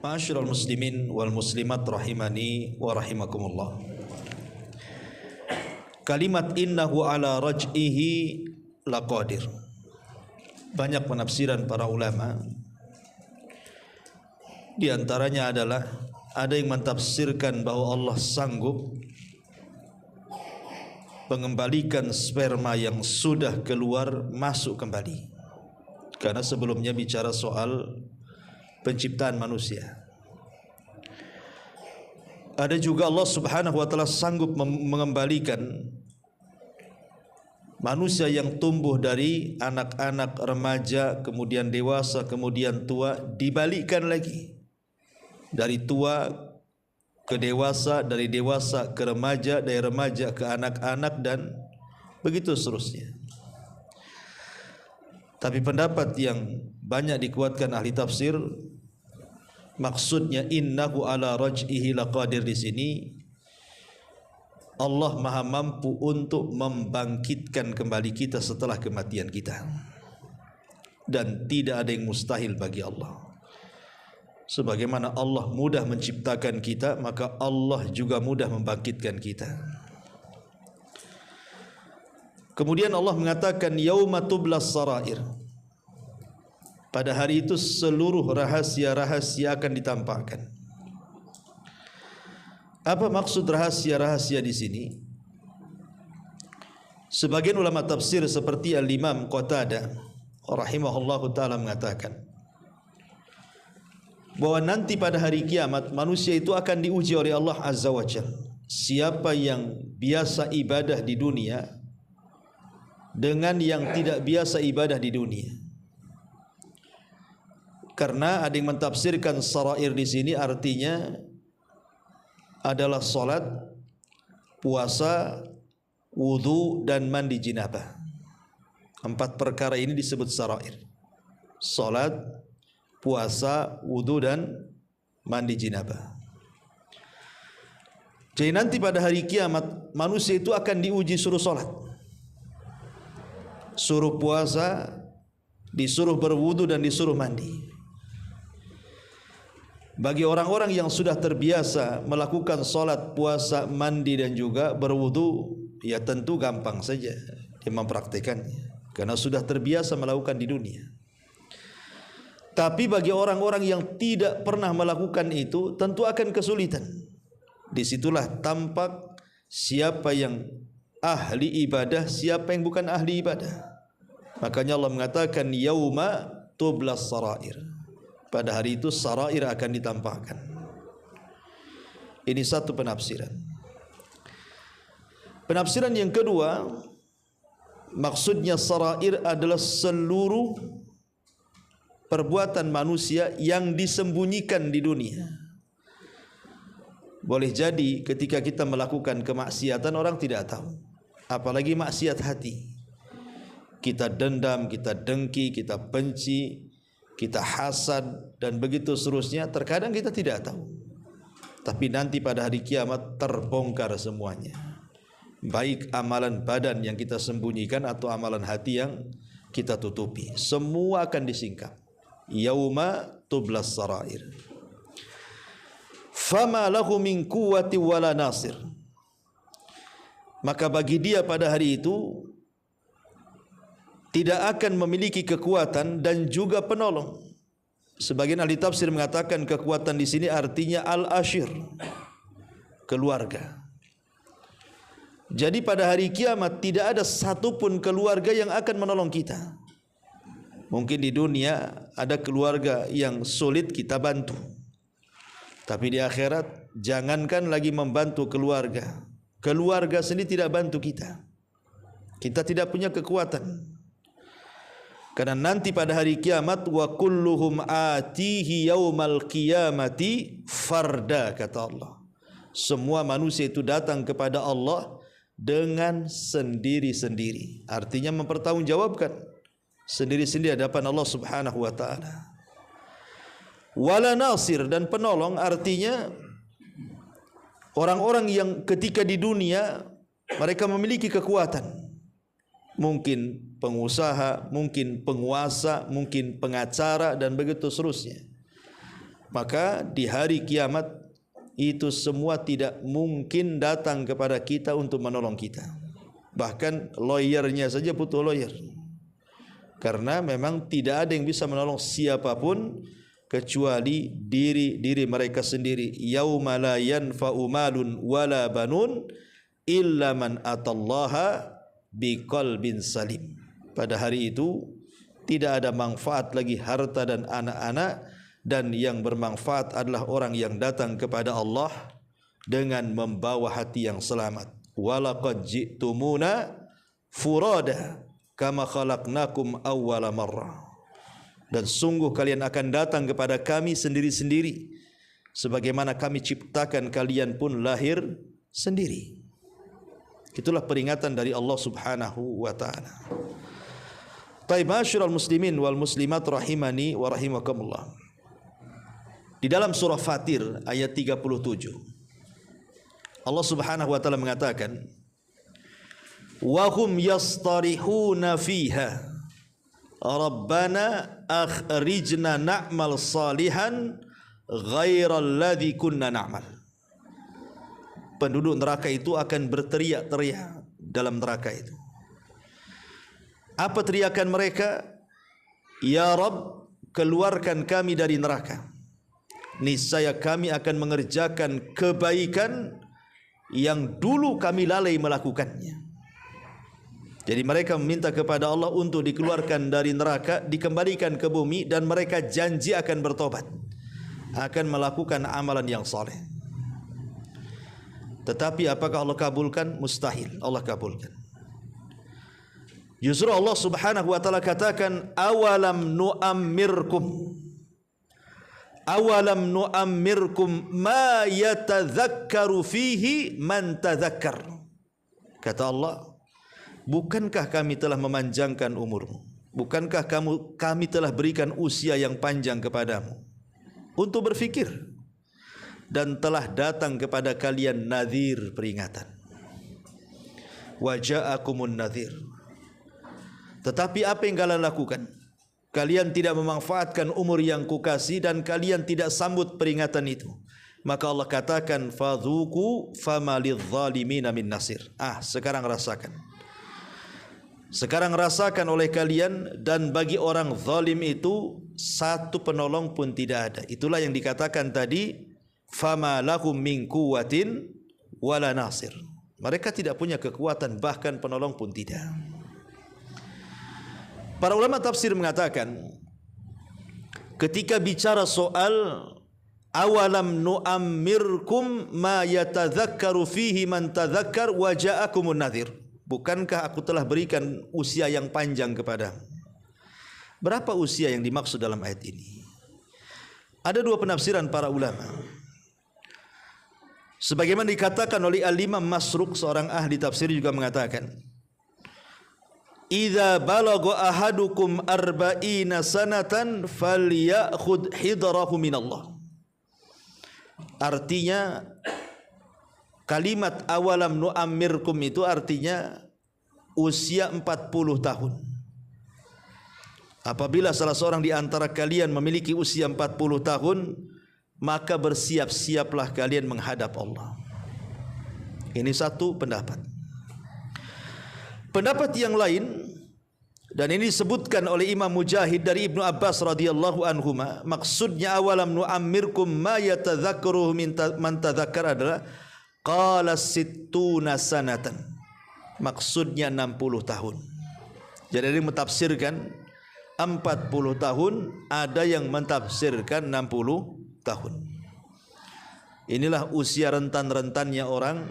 Ma'asyiral muslimin wal muslimat rahimani wa rahimakumullah. Kalimat innahu ala raj'ihi laqadir. Banyak penafsiran para ulama. Di antaranya adalah ada yang mentafsirkan bahwa Allah sanggup mengembalikan sperma yang sudah keluar masuk kembali. Karena sebelumnya bicara soal penciptaan manusia. Ada juga Allah Subhanahu wa taala sanggup mengembalikan manusia yang tumbuh dari anak-anak, remaja, kemudian dewasa, kemudian tua, dibalikkan lagi. Dari tua ke dewasa, dari dewasa ke remaja, dari remaja ke anak-anak, dan begitu seterusnya. Tapi pendapat yang banyak dikuatkan ahli tafsir, maksudnya innahu ala raj'ihi laqadir di sini, Allah maha mampu untuk membangkitkan kembali kita setelah kematian kita, dan tidak ada yang mustahil bagi Allah. Sebagaimana Allah mudah menciptakan kita, maka Allah juga mudah membangkitkan kita. Kemudian Allah mengatakan yauma tublas sarair. Pada hari itu seluruh rahasia-rahasia akan ditampakkan. Apa maksud rahasia-rahasia di sini? Sebagian ulama tafsir seperti Al-Imam Qatadah rahimahullahu taala mengatakan bahwa nanti pada hari kiamat manusia itu akan diuji oleh Allah Azza wa Jalla. Siapa yang biasa ibadah di dunia dengan yang tidak biasa ibadah di dunia. Karena ada yang mentafsirkan sarair di sini artinya adalah salat, puasa, wudu, dan mandi jinabah. 4 perkara ini disebut sarair. Salat, puasa, wudu, dan mandi jinabah. Jadi nanti pada hari kiamat manusia itu akan diuji suruh salat, suruh puasa, disuruh berwudu, dan disuruh mandi. Bagi orang-orang yang sudah terbiasa melakukan salat, puasa, mandi, dan juga berwudu, ya tentu gampang saja dia mempraktikannya karena sudah terbiasa melakukan di dunia. Tapi bagi orang-orang yang tidak pernah melakukan itu, tentu akan kesulitan. Disitulah tampak siapa yang ahli ibadah, siapa yang bukan ahli ibadah. Makanya Allah mengatakan yauma tublas sarair. Pada hari itu sarair akan ditampakkan. Ini satu penafsiran. Penafsiran yang kedua, maksudnya sarair adalah seluruh perbuatan manusia yang disembunyikan di dunia. Boleh jadi ketika kita melakukan kemaksiatan orang tidak tahu, apalagi maksiat hati. Kita dendam, kita dengki, kita benci, kita hasad, dan begitu seterusnya. Terkadang kita tidak tahu, tapi nanti pada hari kiamat terbongkar semuanya, baik amalan badan yang kita sembunyikan atau amalan hati yang kita tutupi, semua akan disingkap. Yauma tublas sarair. Fama lahu min quwwati wala nasir. Maka bagi dia pada hari itu tidak akan memiliki kekuatan dan juga penolong. Sebagian ahli tafsir mengatakan kekuatan di sini artinya al-ashir, keluarga. Jadi pada hari kiamat tidak ada satupun keluarga yang akan menolong kita. Mungkin di dunia ada keluarga yang sulit kita bantu, tapi di akhirat jangankan lagi membantu keluarga, keluarga sendiri tidak bantu kita. Kita tidak punya kekuatan. Karena nanti pada hari kiamat wa kulluhum atihi yaumal qiyamati farda, kata Allah. Semua manusia itu datang kepada Allah dengan sendiri-sendiri. Artinya mempertanggungjawabkan sendiri-sendiri hadapan Allah Subhanahu wa taala. Wala nasir, dan penolong artinya orang-orang yang ketika di dunia mereka memiliki kekuatan. Mungkin pengusaha, mungkin penguasa, mungkin pengacara, dan begitu seterusnya. maka di hari kiamat itu semua tidak mungkin datang kepada kita untuk menolong kita. Bahkan lawyernya saja butuh lawyer, karena memang tidak ada yang bisa menolong siapapun kecuali diri mereka sendiri. Yauma la yanfa'u malun wala banun illa man atallaha biqalbin salim. Pada hari itu tidak ada manfaat lagi harta dan anak-anak, dan yang bermanfaat adalah orang yang datang kepada Allah dengan membawa hati yang selamat. Walaqad ji'tumuna furada kama khalaqnakum awwala marrah. Dan sungguh kalian akan datang kepada kami sendiri-sendiri, sebagaimana kami ciptakan kalian pun lahir sendiri. Itulah peringatan dari Allah Subhanahu wa taala. Taib ma'asyiral muslimin wal muslimat rahimani wa rahimakumullah. Di dalam surah Fatir ayat 37, Allah Subhanahu wa taala mengatakan, wa hum yastarihuna fiha Rabbana akhrijna na'mal salihan ghairal ladzi kunna na'mal. Penduduk neraka itu akan berteriak-teriak dalam neraka itu. Apa teriakan mereka? Ya Rabb, keluarkan kami dari neraka. Niscaya kami akan mengerjakan kebaikan yang dulu kami lalai melakukannya. Jadi mereka meminta kepada Allah untuk dikeluarkan dari neraka, dikembalikan ke bumi, dan mereka janji akan bertobat, akan melakukan amalan yang saleh. Tetapi apakah Allah kabulkan? Mustahil Allah kabulkan. Justru Allah Subhanahu wa taala katakan, awalam nu'ammirkum ma yatadzakkaru fihi man tadzakkar. Kata Allah, bukankah kami telah memanjangkan umurmu? Bukankah kami telah berikan usia yang panjang kepadamu untuk berfikir? Dan telah datang kepada kalian nadhir, peringatan. Wa ja'akumun nadhir. Tetapi apa yang kalian lakukan? Kalian tidak memanfaatkan umur yang kukasih dan kalian tidak sambut peringatan itu. Maka Allah katakan, fadhuku fama lidh-dhalimina min nasir. Sekarang rasakan. Sekarang rasakan oleh kalian, dan bagi orang zalim itu satu penolong pun tidak ada. Itulah yang dikatakan tadi, fama lahum min quwwatin wala nasir. Mereka tidak punya kekuatan, bahkan penolong pun tidak. Para ulama tafsir mengatakan, ketika bicara soal awalam nu'ammirkum ma yatadzakkaru fihi man tadzakkar wa ja'akumun nadhir. Bukankah aku telah berikan usia yang panjang kepadamu? Berapa usia yang dimaksud dalam ayat ini? Ada dua penafsiran para ulama. Sebagaimana dikatakan oleh Al-Imam Masruq, seorang ahli tafsir, juga mengatakan, idza balagha ahadukum arba'ina sanatan falyakhudh hidrahu minallah. Artinya, kalimat awalam nu'ammirkum itu artinya usia 40 tahun. Apabila salah seorang di antara kalian memiliki usia 40 tahun, maka bersiap-siaplah kalian menghadap Allah. Ini satu pendapat. Pendapat yang lain, dan ini disebutkan oleh Imam Mujahid dari Ibnu Abbas radhiyallahu anhuma, maksudnya awalam nu'ammirkum ma yatadzakkaru man tadzakkar adalah qala sittuna sanatan. Maksudnya 60 tahun. Jadi ada yang mentafsirkan 40 tahun, ada yang mentafsirkan 60 tahun. Inilah usia rentan-rentannya orang,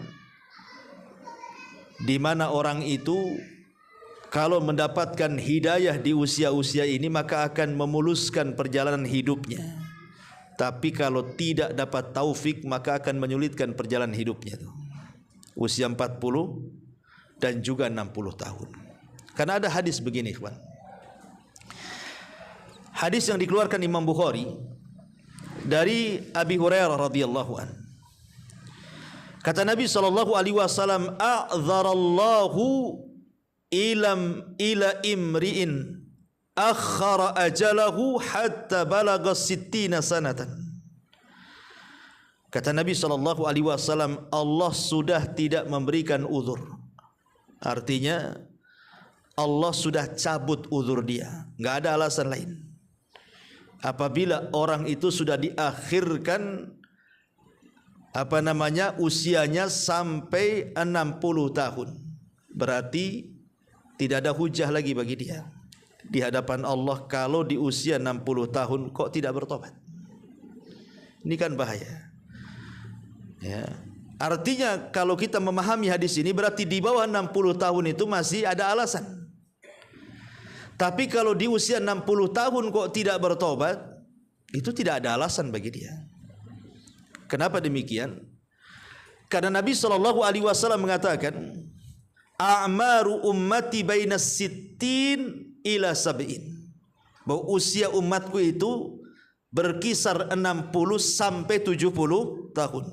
di mana orang itu kalau mendapatkan hidayah di usia-usia ini maka akan memuluskan perjalanan hidupnya. Tapi kalau tidak dapat taufik maka akan menyulitkan perjalanan hidupnya. Usia 40 dan juga 60 tahun. Karena ada hadis begini, ikhwan. Hadis yang dikeluarkan Imam Bukhari dari Abi Hurairah radhiyallahu an. Kata Nabi sallallahu alaihi wasallam, a'dzarallahu ila imri'in akhara ajalahu hatta balagha 60 sanatan. Kata Nabi SAW, Allah sudah tidak memberikan uzur. Artinya Allah sudah cabut uzur dia, nggak ada alasan lain. Apabila orang itu sudah diakhirkan usianya sampai 60 tahun, berarti tidak ada hujah lagi bagi dia di hadapan Allah kalau di usia 60 tahun kok tidak bertobat. Ini kan bahaya. Ya. Artinya kalau kita memahami hadis ini berarti di bawah 60 tahun itu masih ada alasan. Tapi kalau di usia 60 tahun kok tidak bertobat, itu tidak ada alasan bagi dia. Kenapa demikian? Karena Nabi SAW mengatakan, a'maru ummati bainas sittin ila sab'in. Bahwa usia umatku itu berkisar 60 sampai 70 tahun.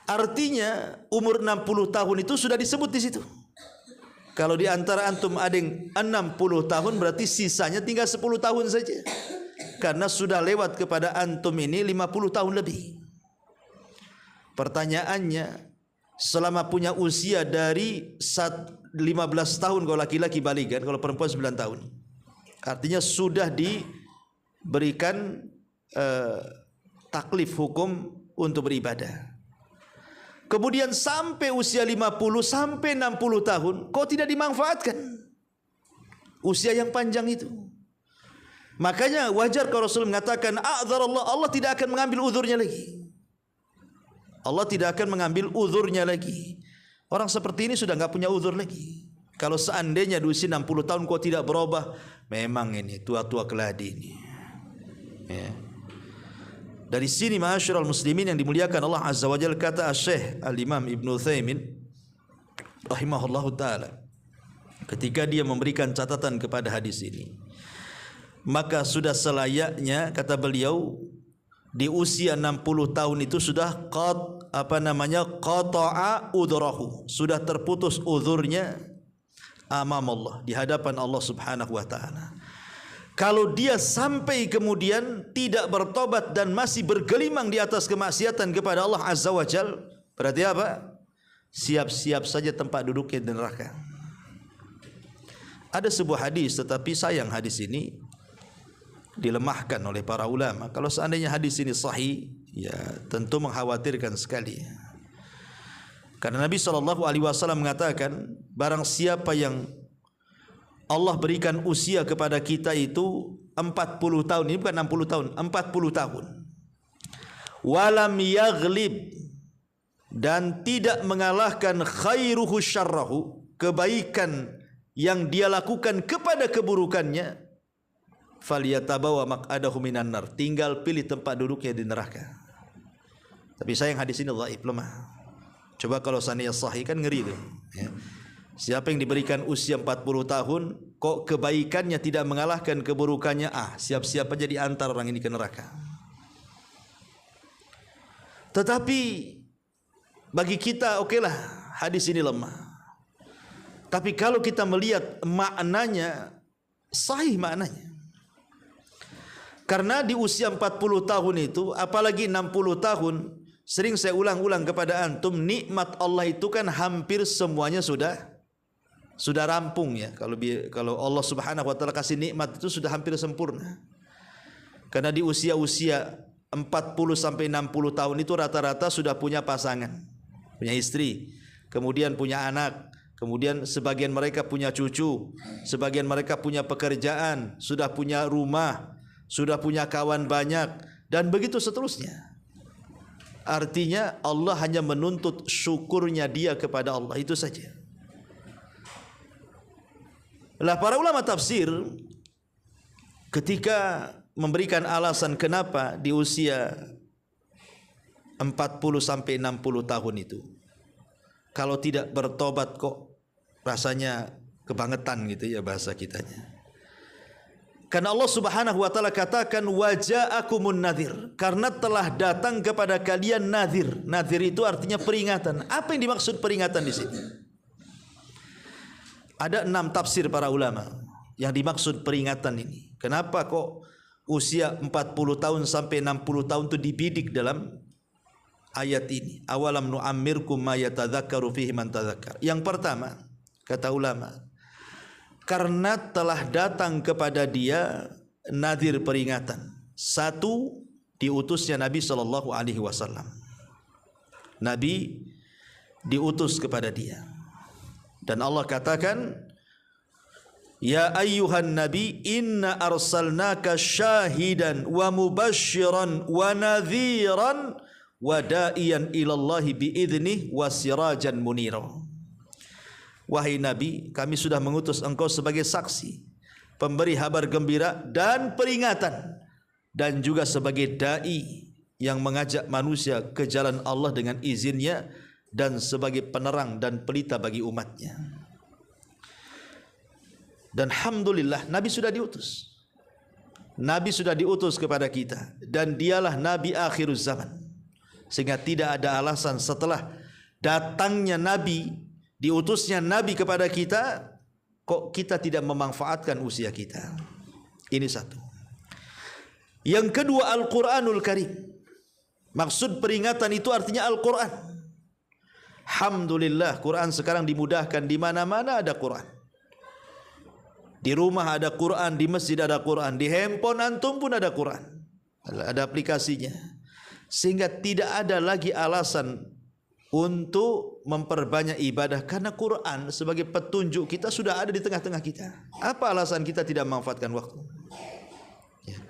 Artinya umur 60 tahun itu sudah disebut di situ. Kalau di antara antum ada yang 60 tahun berarti sisanya tinggal 10 tahun saja. Karena sudah lewat kepada antum ini 50 tahun lebih. Pertanyaannya, selama punya usia dari 15 tahun kalau laki-laki baligan, kalau perempuan 9 tahun. Artinya sudah diberikan taklif hukum untuk beribadah. Kemudian sampai usia 50 sampai 60 tahun kok tidak dimanfaatkan usia yang panjang itu. Makanya wajar kalau Rasul mengatakan a'dzarallah, Allah tidak akan mengambil uzurnya lagi. Allah tidak akan mengambil uzurnya lagi. Orang seperti ini sudah enggak punya uzur lagi. Kalau seandainya di usia 60 tahun kok tidak berubah, memang ini tua-tua keladi ini. Ya. Dari sini ma'asyiral muslimin yang dimuliakan Allah Azza wa Jalla, kata Syekh Al-Imam Ibnu Utsaimin rahimahullahu taala ketika dia memberikan catatan kepada hadis ini, maka sudah selayaknya, kata beliau, di usia 60 tahun itu sudah qata'a udrahu, sudah terputus uzurnya amam Allah, di hadapan Allah Subhanahu wa taala. Kalau dia sampai kemudian tidak bertobat dan masih bergelimang di atas kemaksiatan kepada Allah Azza wa Jal, berarti apa? Siap-siap saja tempat duduknya di neraka. Ada sebuah hadis, tetapi sayang hadis ini dilemahkan oleh para ulama. Kalau seandainya hadis ini sahih, ya tentu mengkhawatirkan sekali. Karena Nabi SAW mengatakan, barang siapa yang Allah berikan usia kepada kita itu 40 tahun, ini bukan 60 tahun, 40 tahun. Walam yaghlib, dan tidak mengalahkan khairuhu syarrahu, kebaikan yang dia lakukan kepada keburukannya, falyatabawa maq'adahu minan nar, tinggal pilih tempat duduknya di neraka. Tapi sayang hadis ini dhaif, lemah. Coba kalau seandainya sahih kan ngeri itu, ya. Siapa yang diberikan usia 40 tahun kok kebaikannya tidak mengalahkan keburukannya, siap-siap aja diantar orang ini ke neraka. Tetapi bagi kita okelah hadis ini lemah. Tapi kalau kita melihat maknanya, sahih maknanya. Karena di usia 40 tahun itu, apalagi 60 tahun, sering saya ulang-ulang kepada antum, nikmat Allah itu kan hampir semuanya sudah rampung ya. Kalau Allah Subhanahu wa taala kasih nikmat itu sudah hampir sempurna. Karena di usia-usia 40 sampai 60 tahun itu rata-rata sudah punya pasangan, punya istri, kemudian punya anak, kemudian sebagian mereka punya cucu, sebagian mereka punya pekerjaan, sudah punya rumah, sudah punya kawan banyak, dan begitu seterusnya. Artinya Allah hanya menuntut syukurnya dia kepada Allah, itu saja. Lah para ulama tafsir ketika memberikan alasan kenapa di usia 40 sampai 60 tahun itu kalau tidak bertobat kok rasanya kebangetan gitu ya bahasa kitanya. Karena Allah Subhanahu wa taala katakan waja'akumun nadhir, karena telah datang kepada kalian nadhir. Nadhir itu artinya peringatan. Apa yang dimaksud peringatan di sini? Ada 6 tafsir para ulama yang dimaksud peringatan ini. Kenapa kok usia 40 tahun sampai 60 tahun itu dibidik dalam ayat ini. Awalam nu'ammirkum ma yatadzakkaru fihi man tadzakkar. Yang pertama, kata ulama, karena telah datang kepada dia nadhir peringatan. Satu, diutusnya Nabi sallallahu alaihi wasallam. Nabi diutus kepada dia. Dan Allah katakan, ya ayyuhan nabi inna arsalnaka syahidan wa mubasysyiran wa nadhiran wa da'iyan ilallahi biidnih wa sirajan munira. Wahai Nabi, kami sudah mengutus engkau sebagai saksi, pemberi kabar gembira dan peringatan, dan juga sebagai dai yang mengajak manusia ke jalan Allah dengan izinnya, dan sebagai penerang dan pelita bagi umatnya. Dan alhamdulillah Nabi sudah diutus. Nabi sudah diutus kepada kita, dan dialah Nabi akhiruz zaman. Sehingga tidak ada alasan setelah datangnya Nabi, diutusnya Nabi kepada kita, kok kita tidak memanfaatkan usia kita. Ini satu. Yang kedua, Al-Quranul Karim. Maksud peringatan itu artinya Al-Quran. Alhamdulillah, Quran sekarang dimudahkan, di mana-mana ada Quran. Di rumah ada Quran, di masjid ada Quran, di handphone antum pun ada Quran. Ada aplikasinya. Sehingga tidak ada lagi alasan untuk memperbanyak ibadah, karena Quran sebagai petunjuk kita sudah ada di tengah-tengah kita. Apa alasan kita tidak memanfaatkan waktu? Ya.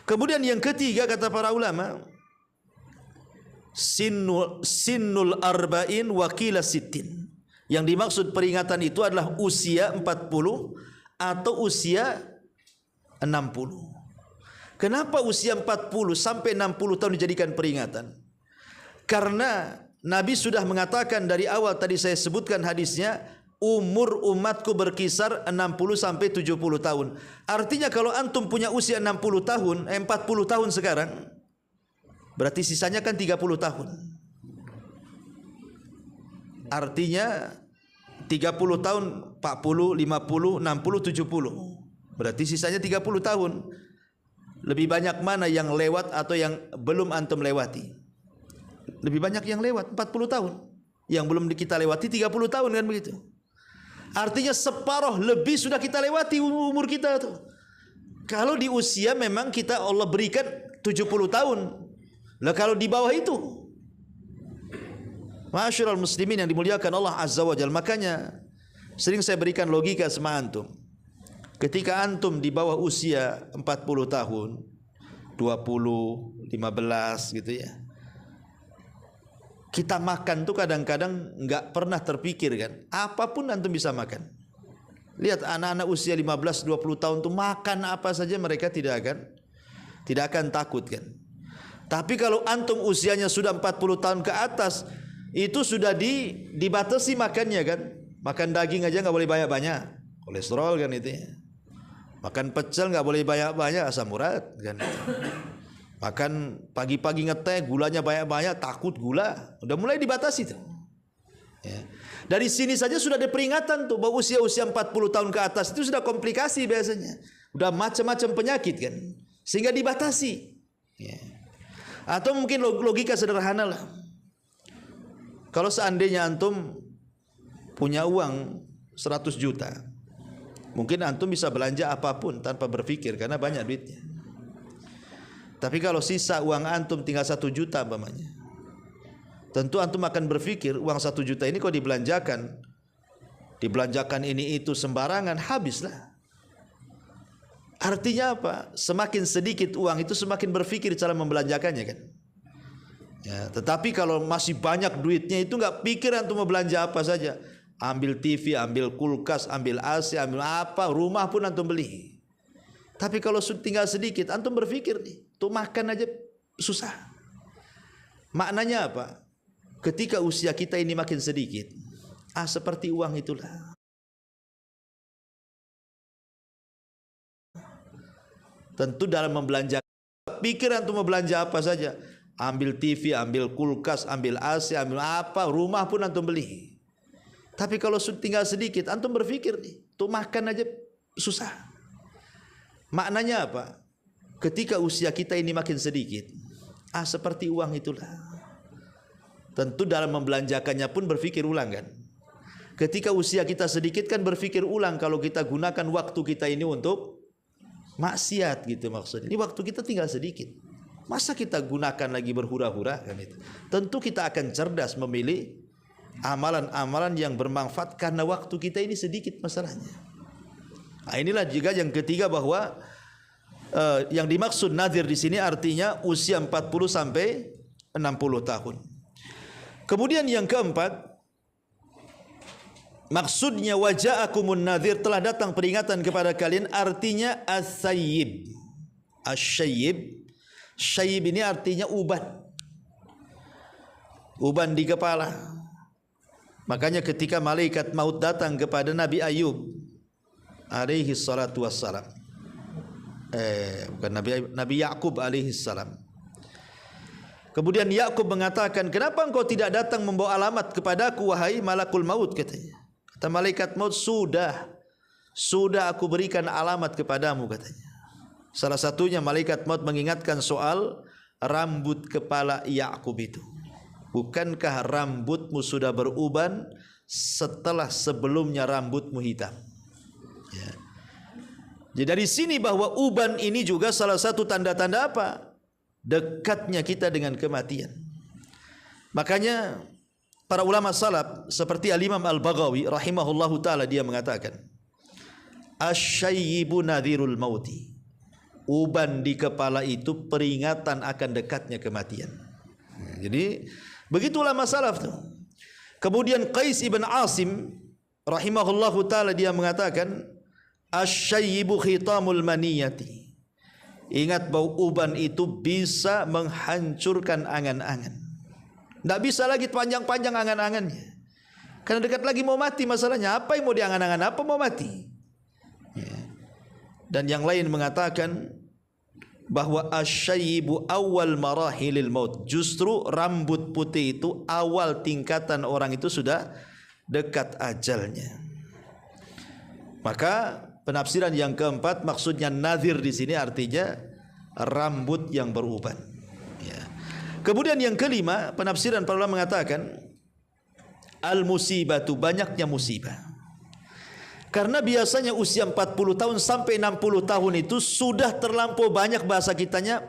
Kemudian yang ketiga, kata para ulama, sinnul arba'in wa qila sittin. Yang dimaksud peringatan itu adalah usia 40 atau usia 60. Kenapa usia 40 sampai 60 tahun dijadikan peringatan? Karena Nabi sudah mengatakan dari awal, tadi saya sebutkan hadisnya, umur umatku berkisar 60 sampai 70 tahun. Artinya kalau antum punya usia 60 tahun, 40 tahun sekarang, berarti sisanya kan 30 tahun. Artinya 30 tahun, 40, 50, 60, 70. Berarti sisanya 30 tahun. Lebih banyak mana yang lewat atau yang belum antum lewati? Lebih banyak yang lewat, 40 tahun. Yang belum kita lewati 30 tahun, kan begitu. Artinya separuh lebih sudah kita lewati umur kita tuh. Kalau di usia memang kita Allah berikan 70 tahun. Lah kalau di bawah itu, Ma'asyiral muslimin yang dimuliakan Allah Azza wa Jalla, makanya sering saya berikan logika sama antum. Ketika antum di bawah usia 40 tahun, 20, 15 gitu ya, kita makan tuh kadang-kadang nggak pernah terpikir kan, apapun antum bisa makan. Lihat anak-anak usia 15, 20 tahun tuh makan apa saja mereka tidak akan takut kan. Tapi kalau antum usianya sudah 40 tahun ke atas, itu sudah dibatasi makannya kan. Makan daging aja nggak boleh banyak-banyak, kolesterol kan itu ya. Makan pecel nggak boleh banyak-banyak, asam urat kan. Makan pagi-pagi ngeteh, gulanya banyak-banyak, takut gula. Udah mulai dibatasi tuh. Ya. Dari sini saja sudah ada peringatan tuh, bahwa usia-usia 40 tahun ke atas itu sudah komplikasi biasanya. Udah macam-macam penyakit kan. Sehingga dibatasi. Ya. Atau mungkin logika sederhana lah. Kalau seandainya antum punya uang 100 juta, mungkin antum bisa belanja apapun tanpa berpikir karena banyak duitnya. Tapi kalau sisa uang antum tinggal 1 juta umpamanya, tentu antum akan berpikir uang 1 juta ini kok dibelanjakan ini itu sembarangan, habislah. Artinya apa? Semakin sedikit uang itu semakin berpikir cara membelanjakannya kan. Ya, tetapi kalau masih banyak duitnya itu nggak pikir antum mau belanja apa saja. Ambil TV, ambil kulkas, ambil AC, ambil apa, rumah pun antum beli. Tapi kalau tinggal sedikit, antum berpikir nih, tuh makan aja susah. Maknanya apa? Ketika usia kita ini makin sedikit, seperti uang itulah. Tentu dalam membelanjakan, pikir antum mau belanja apa saja. Ambil TV, ambil kulkas, ambil AC, ambil apa, rumah pun antum beli. Tapi kalau tinggal sedikit, antum berpikir nih, tuh makan aja susah. Maknanya apa? Ketika usia kita ini makin sedikit, seperti uang itulah. Tentu dalam membelanjakannya pun berpikir ulang kan. Ketika usia kita sedikit kan berpikir ulang kalau kita gunakan waktu kita ini untuk maksiat gitu maksudnya. Ini waktu kita tinggal sedikit. Masa kita gunakan lagi berhura-hura kan itu. Tentu kita akan cerdas memilih amalan-amalan yang bermanfaat karena waktu kita ini sedikit masalahnya. Nah, inilah juga yang ketiga bahwa yang dimaksud nadhir di sini artinya usia 40 sampai 60 tahun. Kemudian yang keempat, maksudnya waja'akumun nadhir, telah datang peringatan kepada kalian, artinya as-sayyib. As-sayyib, sayyib ini artinya uban. Uban di kepala. Makanya ketika malaikat maut datang kepada Nabi Ayub alaihi salatu wassalam, bukan Nabi Yakub alaihi salam. Kemudian Yakub mengatakan, kenapa engkau tidak datang membawa alamat kepadaku wahai malakul maut, katanya. Kata malaikat maut, sudah aku berikan alamat kepadamu, katanya. Salah satunya malaikat maut mengingatkan soal rambut kepala Yakub itu. Bukankah rambutmu sudah beruban setelah sebelumnya rambutmu hitam? Ya. Jadi dari sini bahwa uban ini juga salah satu tanda-tanda apa? Dekatnya kita dengan kematian. Makanya para ulama salaf seperti Al-Imam Al-Baghawi rahimahullahu taala, dia mengatakan, asyayyibu nadhirul mauti. Uban di kepala itu peringatan akan dekatnya kematian. Jadi begitu ulama salaf tuh. Kemudian Qais ibn Asim rahimahullahu taala, dia mengatakan, asyayyibu khitamul maniyati. Ingat bahwa uban itu bisa menghancurkan angan-angan. Tidak bisa lagi panjang-panjang angan-angannya. Karena dekat lagi mau mati masalahnya. Apa yang mau diangan-angan? Apa mau mati? Ya. Dan yang lain mengatakan bahwa asyayyibu awal marahilil maut. Justru rambut putih itu awal tingkatan orang itu sudah dekat ajalnya. Maka penafsiran yang keempat, maksudnya nadhir di sini artinya rambut yang beruban. Ya. Kemudian yang kelima, penafsiran para ulama mengatakan al-musibatu, banyaknya musibah. Karena biasanya usia 40 tahun sampai 60 tahun itu sudah terlampau banyak, bahasa kitanya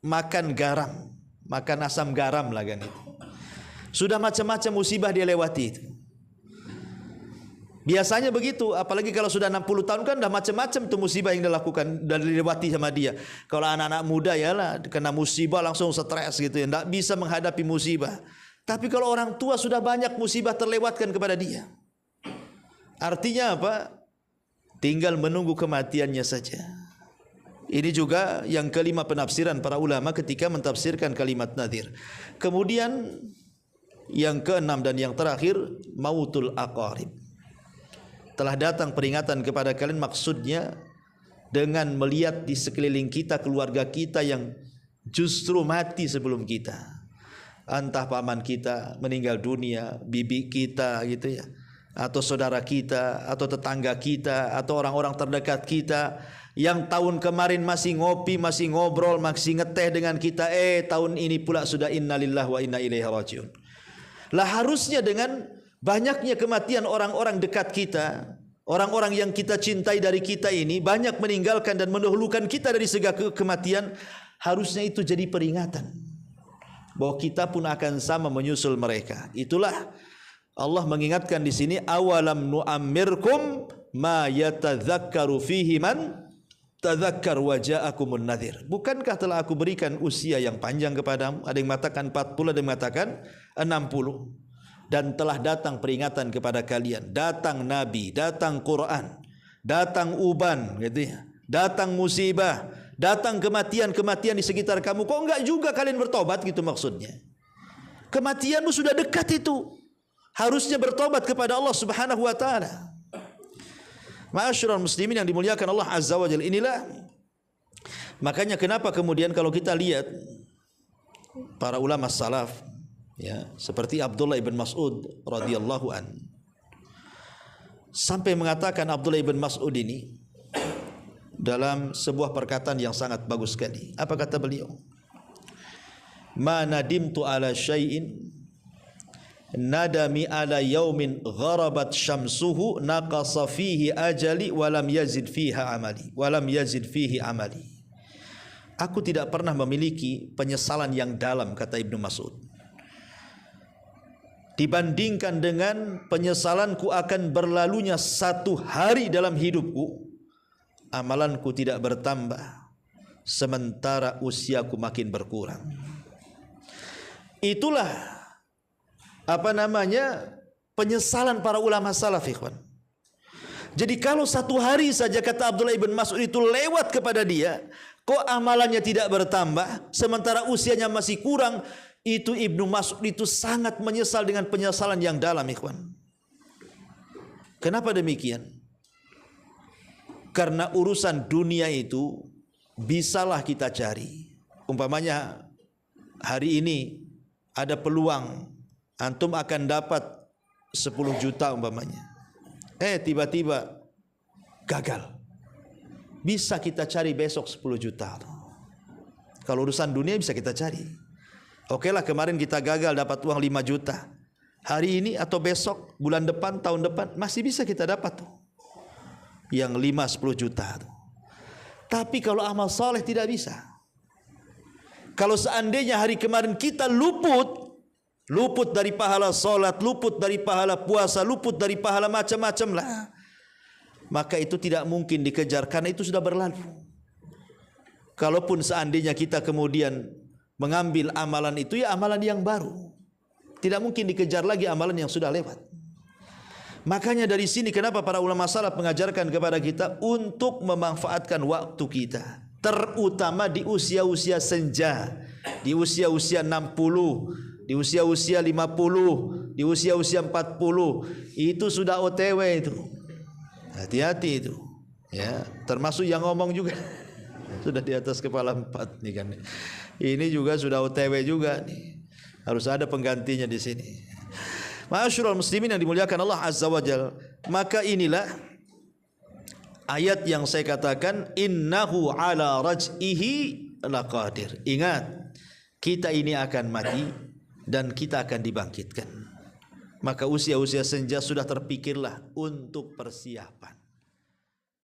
makan garam, makan asam garam lah kan itu. Sudah macam-macam musibah dia lewati itu. Biasanya begitu, apalagi kalau sudah 60 tahun kan dah macam-macam tuh musibah yang dilakukan dan dilewati sama dia. Kalau anak-anak muda ya lah kena musibah langsung stres gitu ya, tidak bisa menghadapi musibah. Tapi kalau orang tua sudah banyak musibah terlewatkan kepada dia. Artinya apa? Tinggal menunggu kematiannya saja. Ini juga yang kelima penafsiran para ulama ketika mentafsirkan kalimat nadhir. Kemudian yang keenam dan yang terakhir, mautul aqarib. Telah datang peringatan kepada kalian, maksudnya dengan melihat di sekeliling kita keluarga kita yang justru mati sebelum kita. Entah paman kita meninggal dunia, bibi kita gitu ya, atau saudara kita, atau tetangga kita, atau orang-orang terdekat kita yang tahun kemarin masih ngopi, masih ngobrol, masih ngeteh dengan kita, tahun ini pula sudah innalillahi wa inna ilaihi rajiun. Lah harusnya dengan banyaknya kematian orang-orang dekat kita, orang-orang yang kita cintai dari kita ini banyak meninggalkan dan mendahulukan kita dari segala kematian, harusnya itu jadi peringatan bahwa kita pun akan sama menyusul mereka. Itulah Allah mengingatkan di sini, awalam nu'ammirkum ma yatadzakkaru fihi man tadzakkar wa ja'akumun nadhir. Bukankah telah aku berikan usia yang panjang kepadamu? Ada yang mengatakan 40, ada yang mengatakan 60. Dan telah datang peringatan kepada kalian, datang nabi, datang Quran, datang uban gitu ya, datang musibah, datang kematian-kematian di sekitar kamu. Kok enggak juga kalian bertobat gitu maksudnya? Kematianmu sudah dekat itu. Harusnya bertobat kepada Allah Subhanahu wa taala. Ma'asyiral muslimin yang dimuliakan Allah Azza wa Jalla, inilah makanya kenapa kemudian kalau kita lihat para ulama salaf ya, seperti Abdullah ibn Mas'ud radhiyallahu an, sampai mengatakan Abdullah ibn Mas'ud ini dalam sebuah perkataan yang sangat bagus sekali. Apa kata beliau? Ma nadimtu ala syai'in nadami ala yaumin gharabat syamsuhu naqasa fihi ajali walam yazid fihi amali. Aku tidak pernah memiliki penyesalan yang dalam, kata Ibnu Mas'ud, dibandingkan dengan penyesalanku akan berlalunya satu hari dalam hidupku, amalanku tidak bertambah sementara usiaku makin berkurang. Itulah penyesalan para ulama salaf, ikhwan. Jadi kalau satu hari saja, kata Abdullah ibn Mas'ud, itu lewat kepada dia, kok amalannya tidak bertambah sementara usianya masih kurang, itu Ibnu Mas'ud itu sangat menyesal dengan penyesalan yang dalam, ikhwan. Kenapa demikian? Karena urusan dunia itu bisalah kita cari. Umpamanya hari ini ada peluang antum akan dapat 10 juta umpamanya. Tiba-tiba gagal. Bisa kita cari besok 10 juta. Kalau urusan dunia bisa kita cari. Oke lah, kemarin kita gagal dapat uang 5 juta. Hari ini atau besok, bulan depan, tahun depan masih bisa kita dapat tuh. Yang 5-10 juta tuh. Tapi kalau amal saleh tidak bisa. Kalau seandainya hari kemarin kita luput dari pahala salat, luput dari pahala puasa, luput dari pahala macam-macam lah, maka itu tidak mungkin dikejar karena itu sudah berlalu. Kalaupun seandainya kita kemudian mengambil amalan itu, ya amalan yang baru, tidak mungkin dikejar lagi amalan yang sudah lewat. Makanya dari sini kenapa para ulama salaf mengajarkan kepada kita untuk memanfaatkan waktu kita, terutama di usia-usia senja, di usia-usia 60, di usia-usia 50, di usia-usia 40, itu sudah OTW itu. Hati-hati itu. Ya, termasuk yang ngomong juga sudah di atas kepala 4 nih kan. Ini juga sudah OTW juga nih. Harus ada penggantinya di sini. Ma'asyiral muslimin yang dimuliakan Allah Azza wa Jalla, maka inilah ayat yang saya katakan innahu ala raj'ihi laqadir. Ingat, kita ini akan mati dan kita akan dibangkitkan. Maka usia-usia senja sudah terpikirlah untuk persiapan.